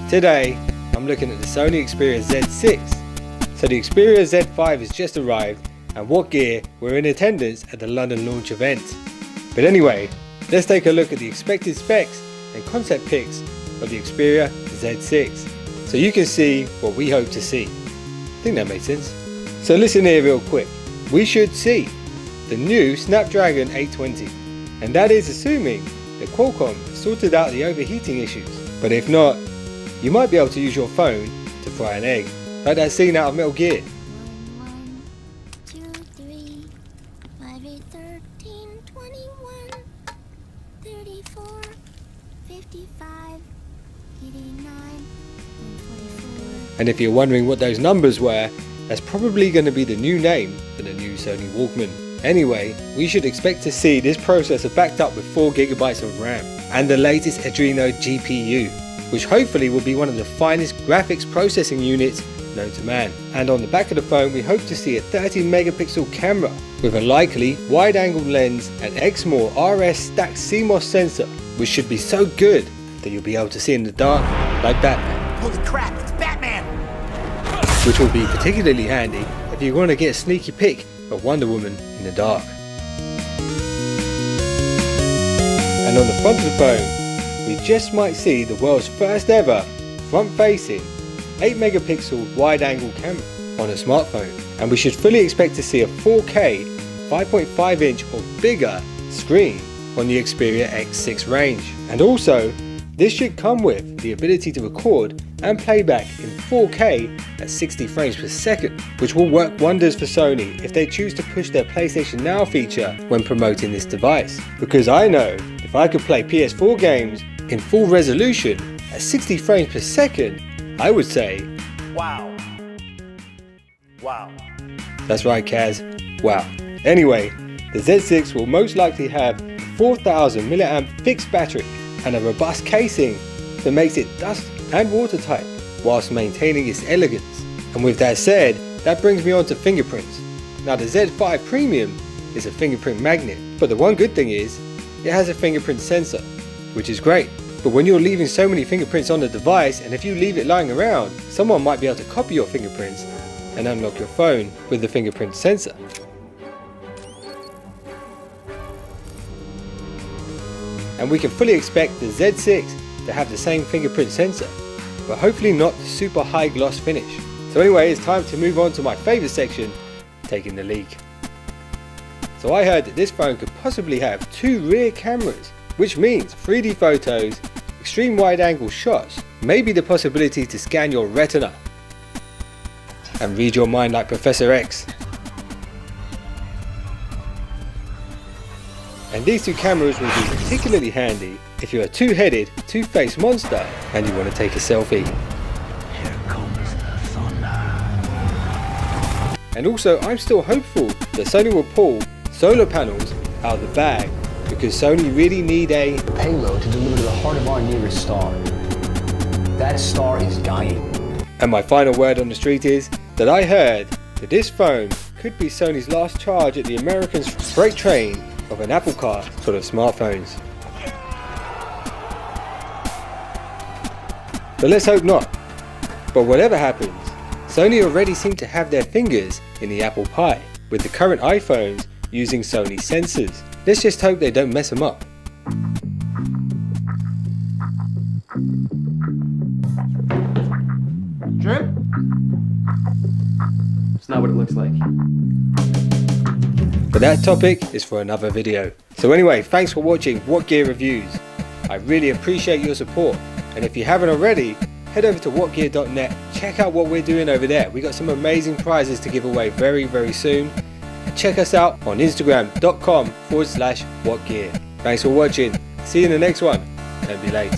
Today, I'm looking at the Sony Xperia Z6. So the Xperia Z5 has just arrived, and What Gear were in attendance at the London launch event. But anyway, let's take a look at the expected specs and concept pics of the Xperia Z6, so you can see what we hope to see. I think that made sense. So listen here real quick. We should see the new Snapdragon 820, and that is assuming that Qualcomm has sorted out the overheating issues. But if not, you might be able to use your phone to fry an egg, like that scene out of Metal Gear. 1, 2, 3, 5, 8, 13, 21, 34, 55, 89, 124. And if you're wondering what those numbers were, that's probably going to be the new name for the new Sony Walkman. Anyway, we should expect to see this processor backed up with 4GB of RAM and the latest Adreno GPU, which hopefully will be one of the finest graphics processing units known to man. And on the back of the phone, we hope to see a 30 megapixel camera with a likely wide angle lens and exmor RS stacked CMOS sensor, which should be so good that you'll be able to see in the dark like Batman. Holy crap, it's Batman! Which will be particularly handy if you want to get a sneaky pic of Wonder Woman in the dark. And on the front of the phone, we just might see the world's first ever front-facing 8 megapixel wide-angle camera on a smartphone, and we should fully expect to see a 4K 5.5 inch or bigger screen on the Xperia X6 range. And also, this should come with the ability to record and playback in 4K at 60 frames per second, which will work wonders for Sony if they choose to push their PlayStation Now feature when promoting this device. Because I know if I could play PS4 games in full resolution at 60 frames per second, I would say, Wow. Wow. that's right Kaz, wow. Anyway, the Z6 will most likely have 4000 mAh fixed battery and a robust casing that makes it dust and watertight whilst maintaining its elegance. And with that said, that brings me on to fingerprints. Now the Z5 Premium is a fingerprint magnet, but the one good thing is it has a fingerprint sensor, which is great. But when you're leaving so many fingerprints on the device, and if you leave it lying around, someone might be able to copy your fingerprints and unlock your phone with the fingerprint sensor. And we can fully expect the Z6 to have the same fingerprint sensor, but hopefully not the super high gloss finish. So anyway, it's time to move on to my favourite section, taking the leak. So I heard that this phone could possibly have 2 rear cameras, which means 3D photos, extreme wide angle shots, maybe the possibility to scan your retina and read your mind like Professor X. And these 2 cameras will be particularly handy if you're a two-headed, two-faced monster and you want to take a selfie. Here comes the thunder. And also, I'm still hopeful that Sony will pull solar panels out of the bag, because Sony really need a payload to deliver to the heart of our nearest star. That star is dying. And my final word on the street is that I heard that this phone could be Sony's last charge at the American freight train of an Apple Car full of smartphones. But let's hope not. But whatever happens, Sony already seem to have their fingers in the apple pie, with the current iPhones using Sony sensors. Let's just hope they don't mess them up. Trip? It's not what it looks like. But that topic is for another video. So anyway, thanks for watching What Gear Reviews. I really appreciate your support. And if you haven't already, head over to whatgear.net, check out what we're doing over there. We got some amazing prizes to give away very, very soon. And check us out on instagram.com/whatgear. Thanks for watching. See you in the next one. Don't be late.